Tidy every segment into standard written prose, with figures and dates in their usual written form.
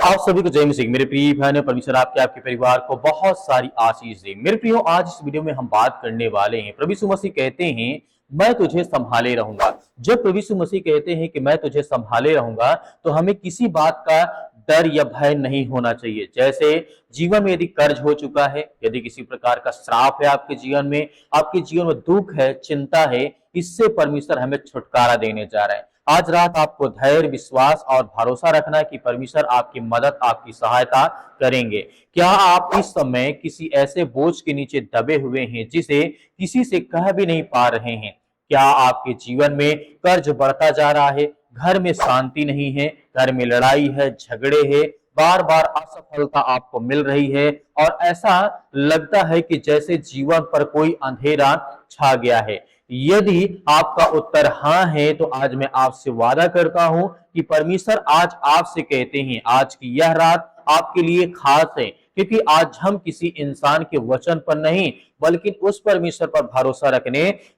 आप सभी को जय मसीह। मेरे प्रिय बहनों, परमेश्वर आपके परिवार को बहुत सारी आशीष दे। मेरे प्रियो, आज इस वीडियो में हम बात करने वाले हैं। प्रभु यीशु मसीह कहते हैं मैं तुझे संभाले रहूंगा। जब प्रभु यीशु मसीह कहते हैं कि मैं तुझे संभाले रहूंगा, तो हमें किसी बात का डर या भय नहीं होना चाहिए। जैसे जीवन में यदि कर्ज हो चुका है, यदि किसी प्रकार का श्राप है आपके जीवन में, आपके जीवन में दुख है, चिंता है, इससे परमेश्वर हमें छुटकारा देने जा रहा है। आज रात आपको धैर्य, विश्वास और भरोसा रखना है कि परमेश्वर आपकी मदद, आपकी सहायता करेंगे। क्या आप इस समय किसी ऐसे बोझ के नीचे दबे हुए हैं जिसे किसी से कह भी नहीं पा रहे हैं? क्या आपके जीवन में कर्ज बढ़ता जा रहा है, घर में शांति नहीं है, घर में लड़ाई है, झगड़े है, बार बार असफलता आपको मिल रही है और ऐसा लगता है कि जैसे जीवन पर कोई अंधेरा छा गया है? यदि आपका उत्तर हाँ है, तो आज मैं आपसे वादा करता हूं कि परमेश्वर आज आपसे कहते हैं, आज की यह रात आपके लिए खास है, क्योंकि आज हम किसी इंसान के वचन पर नहीं बल्कि उस परमेश्वर पर भरोसा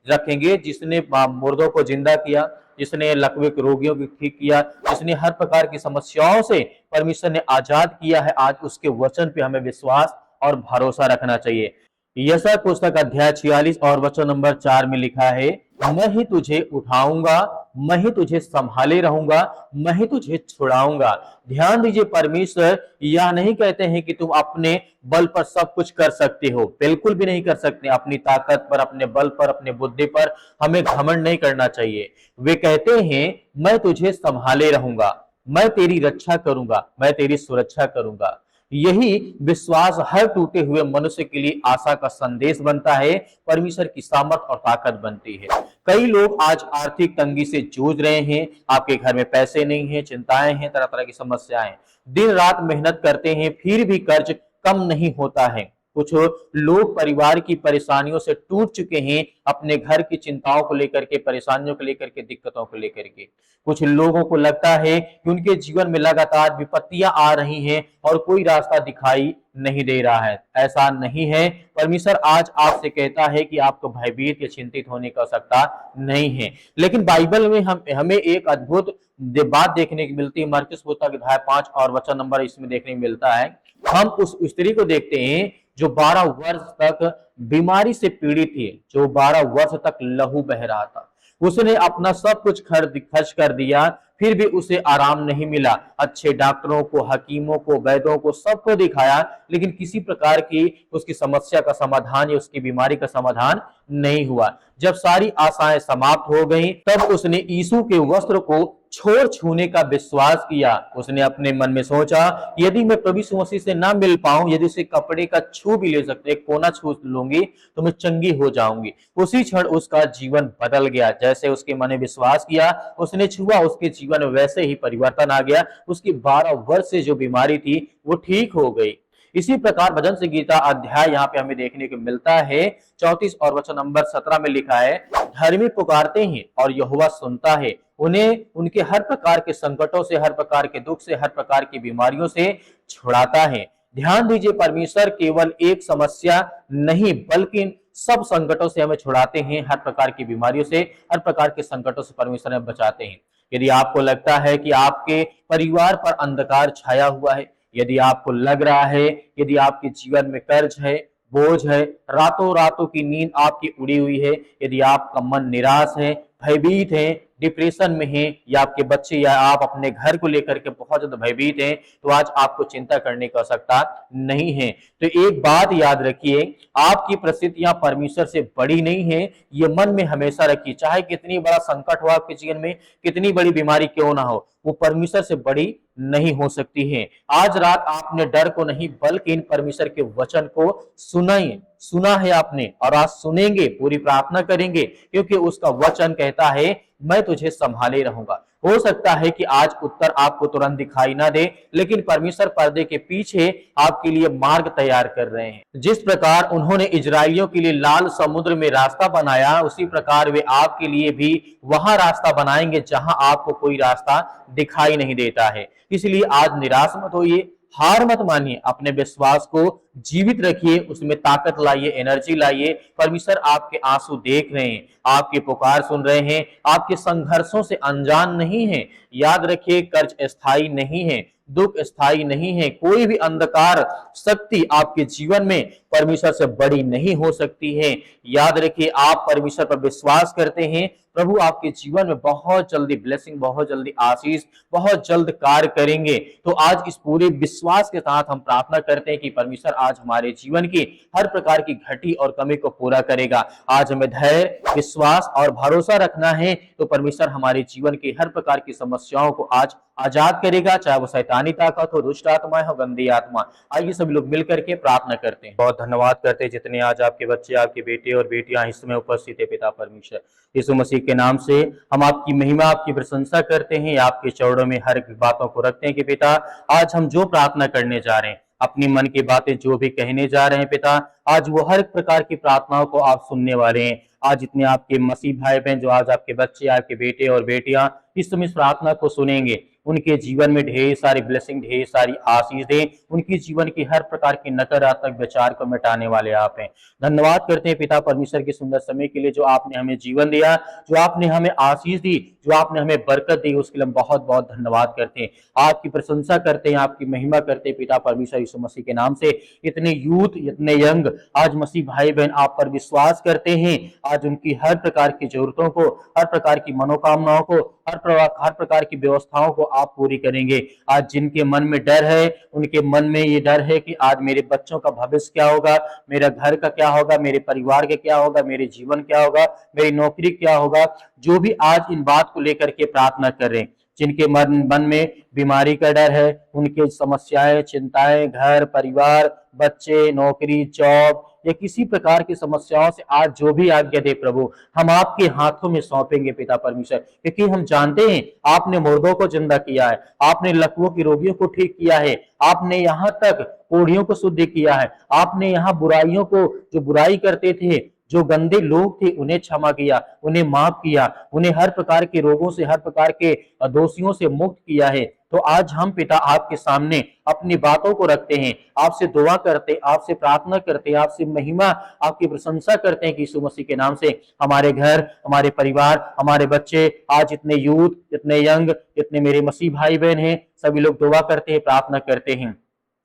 रखेंगे जिसने मुर्दों को जिंदा किया, जिसने लकवे के रोगियों को ठीक किया, जिसने हर प्रकार की समस्याओं से परमेश्वर ने आजाद किया है। आज उसके वचन पे हमें विश्वास और भरोसा रखना चाहिए। यशायाह पुस्तक अध्याय 46 और वचन नंबर 4 में लिखा है, मैं ही तुझे उठाऊंगा, मैं ही तुझे संभाले रहूंगा, मैं ही तुझे छुड़ाऊंगा। ध्यान दीजिए, परमेश्वर यह नहीं कहते हैं कि तुम अपने बल पर सब कुछ कर सकते हो। बिल्कुल भी नहीं कर सकते। अपनी ताकत पर, अपने बल पर, अपने बुद्धि पर हमें घमंड नहीं करना चाहिए। वे कहते हैं मैं तुझे संभाले रहूंगा, मैं तेरी रक्षा करूंगा, मैं तेरी सुरक्षा करूंगा। यही विश्वास हर टूटे हुए मनुष्य के लिए आशा का संदेश बनता है, परमेश्वर की सामर्थ और ताकत बनती है। कई लोग आज आर्थिक तंगी से जूझ रहे हैं। आपके घर में पैसे नहीं है, चिंताएं हैं, तरह तरह की समस्याएं, दिन रात मेहनत करते हैं फिर भी कर्ज कम नहीं होता है। कुछ लोग परिवार की परेशानियों से टूट चुके हैं, अपने घर की चिंताओं को लेकर के, परेशानियों को लेकर के, दिक्कतों को लेकर के। कुछ लोगों को लगता है कि उनके जीवन में लगातार विपत्तियां आ रही हैं और कोई रास्ता दिखाई नहीं दे रहा है। ऐसा नहीं है। परमेश्वर आज आपसे कहता है कि आपको भयभीत या चिंतित होने की आवश्यकता नहीं है। लेकिन बाइबल में हमें एक अद्भुत बात देखने की मिलती है। मरकुस पुस्तक अध्याय 5 और वचन नंबर इसमें देखने को मिलता है। हम उस स्त्री को देखते हैं जो 12 वर्ष तक बीमारी से पीड़ित थी, जो 12 वर्ष तक लहू बह रहा था। उसने अपना सब कुछ खर्च कर दिया, फिर भी उसे आराम नहीं मिला। अच्छे डॉक्टरों को, हकीमों को, वैद्यों को, सबको दिखाया, लेकिन किसी प्रकार की उसकी समस्या का समाधान या उसकी बीमारी का समाधान नहीं हुआ। जब सारी आशाएं समाप्त हो गईं, तब उसने यीशु के वस्त्र को छोड़ छूने का विश्वास किया। उसने अपने मन में सोचा, यदि मैं प्रभु यीशु मसीह से ना मिल पाऊं, यदि उसे कपड़े का छू भी ले सकते, एक कोना छू लूंगी तो मैं चंगी हो जाऊंगी। उसी क्षण उसका जीवन बदल गया। जैसे उसके मन में विश्वास किया, उसने छुआ, उसके जीवन में वैसे ही परिवर्तन आ गया। उसकी 12 वर्ष से जो बीमारी थी वो ठीक हो गई। इसी प्रकार भजन संगीता अध्याय यहाँ पे हमें देखने को मिलता है 34 और वचन नंबर 17 में लिखा है, धर्मी पुकारते हैं और यहोवा सुनता है, उन्हें उनके हर प्रकार के संकटों से, हर प्रकार के दुख से, हर प्रकार की बीमारियों से छुड़ाता है। ध्यान दीजिए, परमेश्वर केवल एक समस्या नहीं बल्कि सब संकटों से हमें छुड़ाते हैं। हर प्रकार की बीमारियों से, हर प्रकार के संकटों से परमेश्वर हमें बचाते हैं। यदि आपको लगता है कि आपके परिवार पर अंधकार छाया हुआ है, यदि आपको लग रहा है, यदि आपके जीवन में कर्ज है, बोझ है, रातों रातों की नींद आपकी उड़ी हुई है, यदि आपका मन निराश है, भयभीत है, डिप्रेशन में है, या आपके बच्चे या आप अपने घर को लेकर के बहुत ज्यादा भयभीत हैं, तो आज आपको चिंता करने की आवश्यकता नहीं है। तो एक बात याद रखिए, आपकी परिस्थितियां परमेश्वर से बड़ी नहीं है। ये मन में हमेशा रखिए, चाहे कितनी बड़ा संकट हो आपके जीवन में, कितनी बड़ी बीमारी क्यों ना हो, वो परमेश्वर से बड़ी नहीं हो सकती है। आज रात आपने डर को नहीं बल्कि इन परमेश्वर के वचन को सुना है आपने, और आज सुनेंगे, पूरी प्रार्थना करेंगे, क्योंकि उसका वचन कहता है मैं तुझे संभाले रहूंगा। हो सकता है कि आज उत्तर आपको तुरंत दिखाई ना दे, लेकिन परमेश्वर पर्दे के पीछे आपके लिए मार्ग तैयार कर रहे हैं। जिस प्रकार उन्होंने इजरायलियों के लिए लाल समुद्र में रास्ता बनाया, उसी प्रकार वे आपके लिए भी वहां रास्ता बनाएंगे जहां आपको कोई रास्ता दिखाई नहीं देता है। इसलिए आज निराश मत होइए, हार मत मानिए, अपने विश्वास को जीवित रखिए, उसमें ताकत लाइए, एनर्जी लाइए। परमेश्वर आपके आंसू देख रहे हैं, आपकी पुकार सुन रहे हैं, आपके संघर्षों से अनजान नहीं है। याद रखिए, कर्ज स्थायी नहीं है, दुख स्थायी नहीं है। कोई भी अंधकार शक्ति आपके जीवन में परमेश्वर से बड़ी नहीं हो सकती है। याद रखिए, आप परमेश्वर पर विश्वास करते हैं, प्रभु आपके जीवन में बहुत जल्दी ब्लेसिंग, बहुत जल्दी आशीष, बहुत जल्द कार्य करेंगे। तो आज इस पूरे विश्वास के साथ हम प्रार्थना करते हैं कि परमेश्वर आज हमारे जीवन की हर प्रकार की घटी और कमी को पूरा करेगा। आज हमें धैर्य, विश्वास और भरोसा रखना है, तो परमेश्वर हमारे जीवन की हर प्रकार की समस्याओं को आज आजाद करेगा, चाहे वो शैतानी ताकत हो, दुष्ट आत्माएं हो, गंदी आत्मा। आइए सभी लोग मिलकर के प्रार्थना करते हैं। बहुत धन्यवाद करते हैं जितने आज आपके बच्चे, आपके बेटे और बेटियां इस समय उपस्थित है पिता परमेश्वर। यीशु मसीह के नाम से हम आपकी महिमा, आपकी प्रशंसा करते हैं, आपके चरणों में हर बातों को रखते हैं कि पिता आज हम जो प्रार्थना करने जा रहे हैं, अपनी मन की बातें जो भी कहने जा रहे हैं पिता, आज वो हर प्रकार की प्रार्थनाओं को आप सुनने वाले हैं। आज जितने आपके मसीह भाई बहन, जो आज आपके बच्चे, आपके बेटे और बेटियां इस समय इस प्रार्थना को सुनेंगे, उनके जीवन में ढेर सारी ब्लेसिंग, ढेर सारी आशीष दें। उनकी जीवन की हर प्रकार की नकारात्मक विचार को मिटाने वाले आप हैं। धन्यवाद करते हैं पिता परमेश्वर के सुंदर समय के लिए, जो आपने हमें जीवन दिया, जो आपने हमें आशीष दी, जो आपने हमें बरकत दी, उसके लिए हम बहुत बहुत धन्यवाद करते हैं। आपकी प्रशंसा करते हैं, आपकी महिमा करते हैं पिता परमेश्वर यीशु मसीह के नाम से। इतने यूथ, इतने यंग आज मसीह भाई बहन आप पर विश्वास करते हैं, आज उनकी हर प्रकार की जरूरतों को, हर प्रकार की मनोकामनाओं को, हर प्रकार की व्यवस्थाओं को आप पूरी करेंगे। आज जिनके मन में डर है, उनके मन में ये डर है कि आज मेरे बच्चों का भविष्य क्या होगा, मेरा घर का क्या होगा, मेरे परिवार का क्या होगा, मेरे जीवन क्या होगा, मेरी नौकरी क्या होगा, जो भी आज इन बात को लेकर के प्रार्थना कर रहे हैं, जिनके मन में बीमारी का डर है, उनके समस्याएं, चिंताएं, घर परिवार, बच्चे, नौकरी, जॉब या किसी प्रकार की समस्याओं से आज जो भी आज्ञा दे प्रभु, हम आपके हाथों में सौंपेंगे पिता परमेश्वर। क्योंकि हम जानते हैं आपने मुर्दों को जिंदा किया है, आपने लकवों की रोगियों को ठीक किया है, आपने यहाँ तक कोढ़ियों को शुद्ध किया है, आपने यहाँ बुराइयों को, जो बुराई करते थे, जो गंदे लोग थे, उन्हें क्षमा किया, उन्हें माफ किया, उन्हें हर प्रकार के रोगों से, हर प्रकार के दोषियों से मुक्त किया है। तो आज हम पिता आपके सामने अपनी बातों को रखते हैं, आपसे दुआ करते, आपसे प्रार्थना करते, आपसे महिमा, आपकी प्रशंसा करते हैं कि यीशु मसीह के नाम से हमारे घर, हमारे परिवार, हमारे बच्चे, आज इतने यूथ, इतने यंग, इतने मेरे मसीह भाई बहन हैं, सभी लोग दुआ करते हैं, प्रार्थना करते हैं।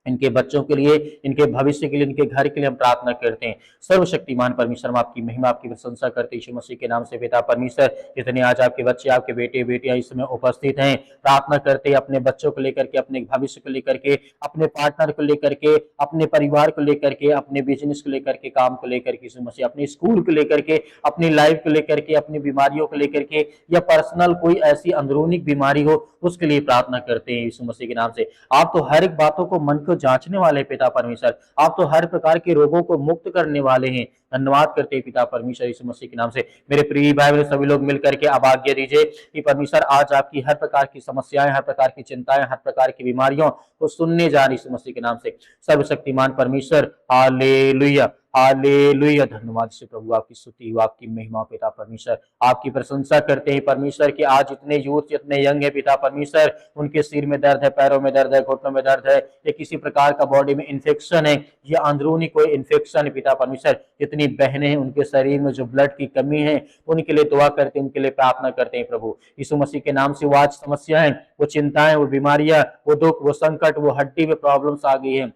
इनके बच्चों के लिए, इनके भविष्य के लिए, इनके घर के लिए हम प्रार्थना करते हैं। सर्वशक्तिमान परमेश्वर, हम आपकी महिमा, आपकी प्रशंसा करते हैं यीशु मसीह के नाम से पिता परमेश्वर। जितने आज आपके बच्चे, आपके बेटे बेटियां इस समय उपस्थित हैं, प्रार्थना करते हैं अपने बच्चों को लेकर के, अपने भविष्य को लेकर के, अपने पार्टनर को लेकर के, अपने परिवार को लेकर के, अपने बिजनेस को लेकर के, काम को लेकर के यीशु मसीह, अपने स्कूल को लेकर के, अपनी लाइफ को लेकर के, अपनी बीमारियों को लेकर के, या पर्सनल कोई ऐसी अंदरूनी बीमारी हो, उसके लिए प्रार्थना करते हैं यीशु मसीह के नाम से। आप तो हर एक बातों को, मन को जांचने वाले पिता परमेश्वर, आप तो हर प्रकार के रोगों को मुक्त करने वाले हैं। धन्यवाद करते हैं पिता परमेश्वर यीशु मसीह के नाम से। मेरे प्रिय भाई बहन सभी लोग मिलकर के अब आज्ञा दीजिए कि परमेश्वर आज आपकी हर प्रकार की समस्याएं, हर प्रकार की चिंताएं, हर प्रकार की बीमारियों को सुनने जा रही यीशु मसीह के नाम से। सर्वशक्तिमान परमेश्वर, हालेलुया, हालेलुया। धन्यवाद से प्रभु, आपकी स्तुति हो, आपकी महिमा पिता परमेश्वर। आपकी प्रशंसा करते हैं परमेश्वर कि आज इतने यूथ, इतने यंग है पिता परमेश्वर, उनके सिर में दर्द है, पैरों में दर्द है, घुटनों में दर्द है, या किसी प्रकार का बॉडी में इन्फेक्शन है, या अंदरूनी कोई इन्फेक्शन है पिता परमेश्वर। जितनी बहनें हैं, उनके शरीर में जो ब्लड की कमी है, उनके लिए दुआ करते हैं, उनके लिए प्रार्थना करते हैं प्रभु यीशु मसीह के नाम से। वो आज समस्याएं, वो चिंताएं, वो बीमारियां, वो दुख, वो संकट, वो हड्डी में प्रॉब्लम्स आ गई है,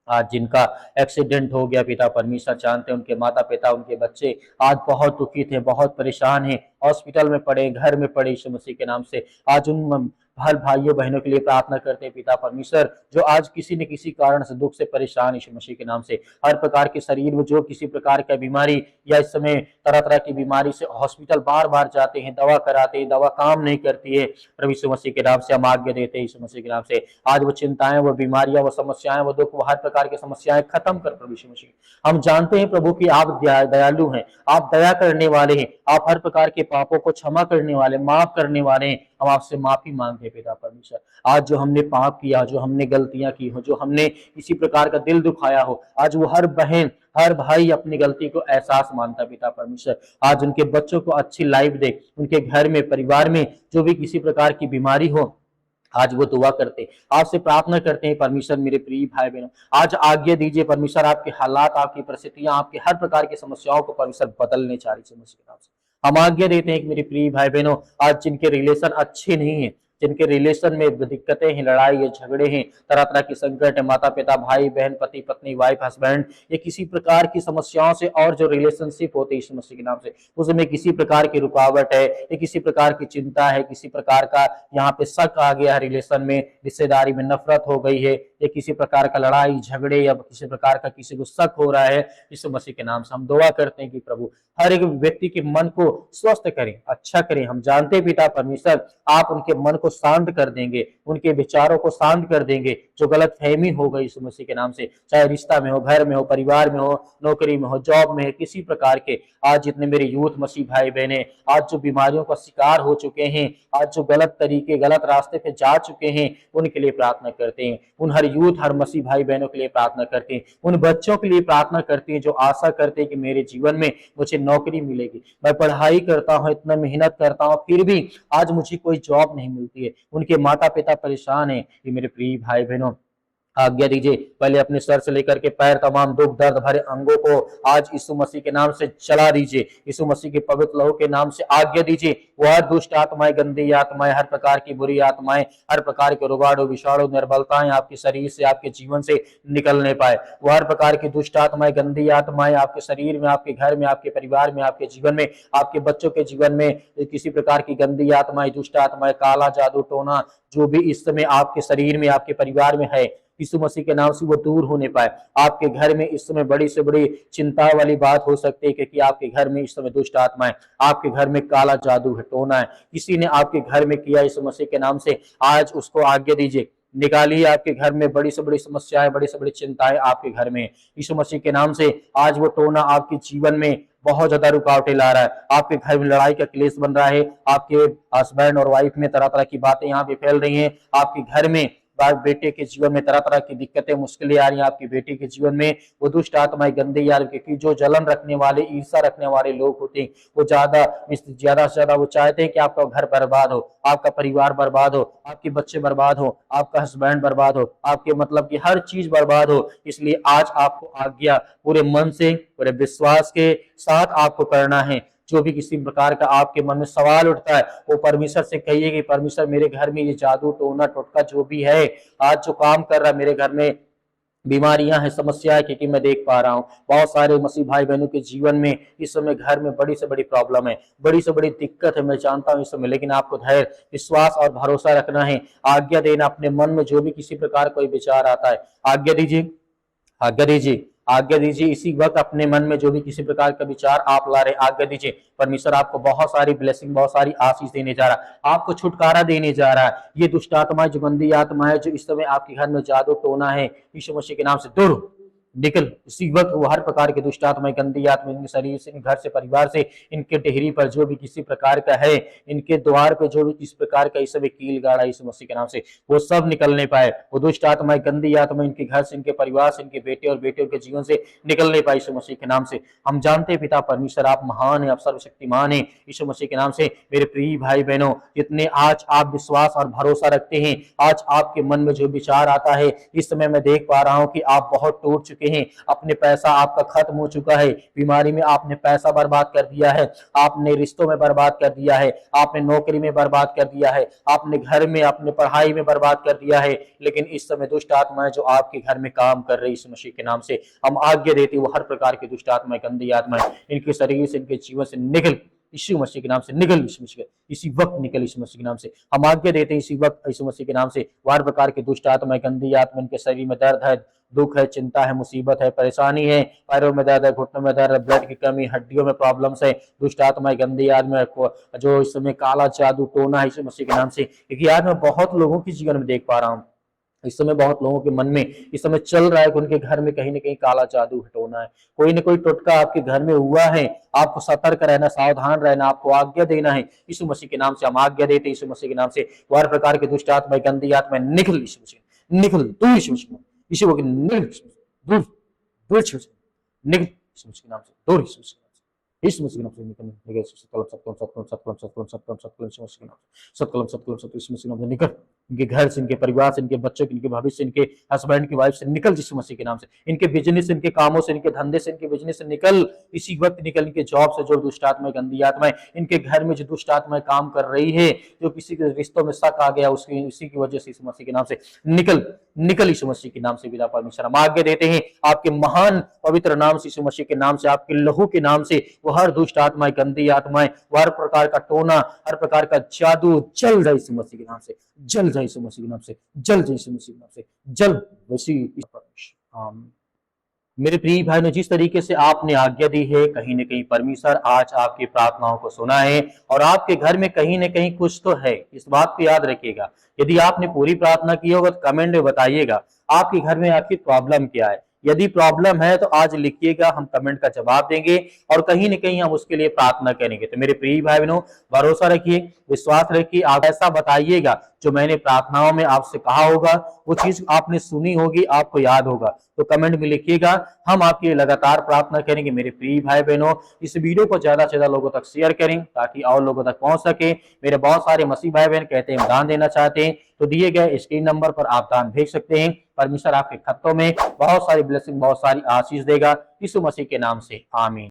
आज जिनका एक्सीडेंट हो गया पिता परमेश्वर, जानते हैं उनके माता पिता, उनके बच्चे आज बहुत दुखी थे, बहुत परेशान हैं, हॉस्पिटल में पड़े, घर में पड़े यीशु मसीह के नाम से। आज उन हर भाइयों बहनों के लिए प्रार्थना करते हैं पिता परमेश्वर, जो आज किसी न किसी कारण से दुख से परेशान यीशु मसीह के नाम से। हर प्रकार के शरीर में जो किसी प्रकार का बीमारी, या इस समय तरह तरह की बीमारी से हॉस्पिटल बार बार जाते हैं, दवा कराते हैं, दवा काम नहीं करती है, प्रभु यीशु मसीह के नाम से हम आज्ञा देते हैं यीशु मसीह के नाम से। आज वो चिंताएं, वो बीमारियां, वो समस्याएं, वो दुख, वो हर प्रकार की समस्याएं खत्म कर प्रभु यीशु मसीह। हम जानते हैं प्रभु कि आप दयालु हैं, आप दया करने वाले हैं, आप हर प्रकार के पापों को क्षमा करने वाले, माफ करने वाले हैं। हम आपसे माफी मांगते हैं पिता परमेश्वर। आज जो हमने पाप किया, जो हमने गलतियां की हो, जो हमने किसी प्रकार का दिल दुखाया हो, आज वो हर बहन, हर भाई अपनी गलती को एहसास मानता है पिता परमेश्वर। आज उनके बच्चों को अच्छी लाइफ दे, उनके घर में, परिवार में जो भी किसी प्रकार की बीमारी हो, आज वो दुआ करते, आपसे प्रार्थना करते हैं परमेश्वर मेरे प्रिय भाई बहनों, आज आज्ञा दीजिए परमेश्वर, आपके हालात, आपकी परिस्थितियां, आपके हर प्रकार की समस्याओं को परमेश्वर बदलने चाह रही है मसीह के नाम से। हम आज्ञा देते हैं कि मेरे प्रिय भाई बहनों, आज जिनके रिलेशन अच्छे नहीं है, जिनके रिलेशन में दिक्कतें हैं, लड़ाई है, झगड़े हैं, तरह तरह के संकट है, माता पिता, भाई बहन, पति पत्नी, वाइफ हस्बैंड, ये किसी प्रकार की समस्याओं से, और जो रिलेशनशिप होते हैं यीशु मसीह के नाम से, उसमें किसी प्रकार की रुकावट है, या किसी प्रकार की चिंता है, किसी प्रकार का यहाँ पे शक आ गया है, रिलेशन में, रिश्तेदारी में नफरत हो गई है, या किसी प्रकार का लड़ाई झगड़े, या किसी प्रकार का किसी को शक हो रहा है, यीशु मसीह के नाम से हम दुआ करते हैं कि प्रभु हर एक व्यक्ति के मन को स्वस्थ करें, अच्छा करें। हम जानते हैं पिता परमेश्वर, आप उनके मन को शांत कर देंगे, उनके विचारों को शांत कर देंगे, जो गलत फहमी हो गई यीशु मसीह के नाम से, चाहे रिश्ता में हो, घर में हो, परिवार में हो, नौकरी में हो, जॉब में है, किसी प्रकार के आज जितने मेरे यूथ मसीह भाई बहने आज जो बीमारियों का शिकार हो चुके हैं, आज जो गलत तरीके गलत रास्ते पे जा चुके हैं, उनके लिए प्रार्थना करते हैं। उन हर यूथ हर मसीह भाई बहनों के लिए प्रार्थना करते हैं। उन बच्चों के लिए प्रार्थना करते हैं जो आशा करते हैं कि मेरे जीवन में मुझे नौकरी मिलेगी, मैं पढ़ाई करता हूँ, इतना मेहनत करता हूँ, फिर भी आज मुझे कोई जॉब नहीं मिलती है। उनके माता पिता परेशान हैं। ये मेरे प्रिय भाई बहनों, आज्ञा दीजिए पहले अपने सर से लेकर के पैर तमाम दुख दर्द भरे अंगों को आज यीशु मसीह के नाम से चला दीजिए। यीशु मसीह के पवित्र लहू के नाम से आज्ञा दीजिए, वो हर दुष्ट आत्माएं, गंदी आत्माएं, हर प्रकार की बुरी आत्माएं, हर प्रकार के रोगाणु विषाणु निर्बलताएं आपके शरीर से, आपके जीवन से निकलने पाए। वो हर प्रकार की दुष्ट आत्माएं, गंदी आत्माएं आपके शरीर में, आपके घर में, आपके परिवार में, आपके जीवन में, आपके बच्चों के जीवन में किसी प्रकार की गंदी आत्माएं, दुष्ट आत्माएं, काला जादू टोना जो भी इस समय आपके शरीर में, आपके परिवार में है, यीशु मसीह के नाम से वो दूर होने पाए। आपके घर में इस समय बड़ी से बड़ी चिंता वाली बात हो सकती है, क्योंकि आपके घर में इस समय दुष्ट आत्माएं, आपके घर में काला जादू है, टोना है, किसी ने आपके घर में किया, यीशु मसीह के नाम से आज उसको आज्ञा दीजिए, निकालिए। आपके घर में बड़ी से बड़ी समस्याएं, बड़ी से बड़ी चिंताएं आपके घर में, यीशु मसीह के नाम से आज वो टोना आपके जीवन में बहुत ज्यादा रुकावटें ला रहा है। आपके घर में लड़ाई का क्लेश बन रहा है, आपके हस्बैंड और वाइफ में तरह तरह की बातें यहाँ पे फैल रही हैं, आपके घर में बेटे के जीवन में तरह तरह की दिक्कतें मुश्किलें आ रही हैं, आपकी बेटी के जीवन में वो दुष्ट आत्माएं, गंदे यार, क्योंकि जो जलन रखने वाले, ईर्षा रखने वाले लोग होते हैं, वो ज्यादा से ज्यादा वो चाहते हैं कि आपका घर बर्बाद हो, आपका परिवार बर्बाद हो, आपके बच्चे बर्बाद हो, आपका हस्बैंड बर्बाद हो, आपके मतलब की हर चीज बर्बाद हो। इसलिए आज आपको आज्ञा पूरे मन से, पूरे विश्वास के साथ आपको करना है। जो भी किसी प्रकार का आपके मन में सवाल उठता है, वो परमेश्वर से कहिए कि परमेश्वर मेरे घर में ये जादू टोना टोटका जो भी है, आज जो काम कर रहा है मेरे घर में, बीमारियां हैं, समस्या है, क्योंकि मैं देख पा रहा हूँ बहुत सारे मसीह भाई बहनों के जीवन में इस समय घर में बड़ी से बड़ी प्रॉब्लम है, बड़ी से बड़ी दिक्कत है, मैं जानता हूँ इस समय, लेकिन आपको धैर्य, विश्वास और भरोसा रखना है। आज्ञा देना अपने मन में जो भी किसी प्रकार कोई विचार आता है, आज्ञा दीजिए, आज्ञा दीजिए, आज्ञा दीजिए। इसी वक्त अपने मन में जो भी किसी प्रकार का विचार आप ला रहे, आज्ञा दीजिए। परमेश्वर आपको बहुत सारी ब्लेसिंग, बहुत सारी आशीष देने जा रहा है, आपको छुटकारा देने जा रहा है। ये दुष्ट आत्माएं, जो गंदी आत्माएं जो इस समय आपके घर में जादू टोना है, यीशु मसीह के नाम से दूर निकल। इसी वक्त वो हर प्रकार के दुष्ट आत्माएं, गंदी आत्मा इनके शरीर से, घर से, परिवार से, इनके डेहरी पर जो भी किसी प्रकार का है, इनके द्वार पे जो भी किसी प्रकार का इस समय कील गाड़ा यीशु मसीह के नाम से, वो सब निकलने पाए। वो दुष्ट आत्माएं, गंदी आत्मा इनके घर से, इनके परिवार से, इनके बेटे और बेटियों के जीवन से निकलने पाए यीशु मसीह के नाम से। हम जानते हैं पिता परमेश्वर आप महान है, आप सर्वशक्तिमान है यीशु मसीह के नाम से। मेरे प्रिय भाई बहनों, जितने आज आप विश्वास और भरोसा रखते हैं, आज आपके मन में जो विचार आता है, इस समय मैं देख पा रहा हूं कि आप बहुत टूट चुके हैं, अपने पैसा आपका खत्म हो चुका है, बीमारी में आपने पैसा बर्बाद कर दिया है, आपने रिश्तों में बर्बाद कर दिया है, आपने नौकरी में बर्बाद कर दिया है, आपने घर में, अपने पढ़ाई में बर्बाद कर दिया है। लेकिन इस समय दुष्ट आत्माएं जो आपके घर में काम कर रही यीशु मसीह के नाम से हम आज्ञा देते, वो हर प्रकार की दुष्ट आत्माएं, गंदी आत्माएं इनके शरीर से, इनके जीवन से निकल, यीशु मसीह के नाम से निकल, यीशु मसीह इसी वक्त निकल, यीशु मसीह के नाम से हम आज्ञा देते हैं। इसी वक्त यीशु मसीह के नाम से हर प्रकार के दुष्ट आत्माएं, गंदी आत्मा, इनके शरीर में दर्द है, दुख है, चिंता है, मुसीबत है, परेशानी है, पैरों में दर्द है, घुटनों में दर्द है, ब्लड की कमी, हड्डियों में प्रॉब्लम्स है, दुष्ट आत्माएं, गंदी आत्मा जो इस समय काला जादू टोना है यीशु मसीह के नाम से। क्योंकि आज मैं बहुत लोगों की जीवन में देख पा रहा हूँ, इस समय बहुत लोगों के मन में इस समय चल रहा है कि उनके घर में कहीं ना कहीं काला जादू हटोना है, कोई ना कोई टोटका आपके घर में हुआ है। आपको सतर्क रहना, सावधान रहना, आपको आज्ञा देना है। यीशु मसीह के नाम से हम आज्ञा देते, यीशु मसीह के नाम से हर प्रकार के दुष्ट आत्मा, गंदी आत्मा निकल, यीशु मसीह निकल, तू यीशु मसीह, यीशु निकल, दूर दूर, निकल यीशु मसीह के नाम से, दूर यीशु मसीह, यीशु मसीह के नाम से निकल, निकल, सत्कलम सत्कलम सत्कलम सत्कलम सत्कलम सत्कलम सत्कलम यीशु मसीह के नाम से, सत्कलम सत्कलम सत्कलम यीशु मसीह के नाम से निकल। इनके घर से, इनके परिवार से, इनके बच्चों के, इनके भविष्य, इनके हस्बैंड की वाइफ से निकल यीशु मसीह के नाम से। इनके बिजनेस, इनके कामों से, इनके धंधे से, इनके बिजनेस से निकल इसी वक्त निकल। इनके जॉब से जो दुष्ट आत्माएं, गंदी आत्माएं, इनके घर में जो दुष्ट आत्माएं काम कर रही है, जो किसी के रिश्तों में शक आ गया, उसकी उसी की वजह से यीशु मसीह के नाम से निकल निकल यीशु मसीह के नाम से। पिता परमेश्वर हम आज्ञा देते हैं आपके महान पवित्र नाम से, यीशु मसीह के नाम से, आपके लहू के नाम से, वो हर दुष्ट आत्माएं, गंदी आत्माएं, वो हर प्रकार का टोना, हर प्रकार का जादू जल जाए यीशु मसीह के नाम से, जल जाए यीशु मसीह के नाम से, जल जाए यीशु मसीह के नाम से, जल वैसी परमेश्वर। आमीन। मेरे प्रिय भाई ने जिस तरीके से आपने आज्ञा दी है, कहीं न कहीं परमेश्वर आज आपकी प्रार्थनाओं को सुना है और आपके घर में कहीं न कहीं कुछ तो है। इस बात को याद रखिएगा। यदि आपने पूरी प्रार्थना की होगा तो कमेंट में बताइएगा आपके घर में आपकी प्रॉब्लम क्या है। यदि प्रॉब्लम है तो आज लिखिएगा, हम कमेंट का जवाब देंगे और कहीं न कहीं हम उसके लिए प्रार्थना करेंगे। तो मेरे प्रिय भाई बहनों, भरोसा रखिए, विश्वास रखिए, आप ऐसा बताइएगा जो मैंने प्रार्थनाओं में आपसे कहा होगा, वो चीज आपने सुनी होगी, आपको याद होगा। तो कमेंट में लिखिएगा, हम आपके लिए लगातार प्रार्थना करेंगे। मेरे प्रिय भाई बहनों, इस वीडियो को ज्यादा से ज्यादा लोगों तक शेयर करें ताकि और लोगों तक पहुंच सके। मेरे बहुत सारे मसीह भाई बहन कहते हैं दान देना चाहते हैं, तो दिए गए स्क्रीन नंबर पर आप दान भेज सकते हैं। परमेश्वर आपके खतों में बहुत सारी ब्लेसिंग, बहुत सारी आशीष देगा। यीशु मसीह के नाम से आमीन।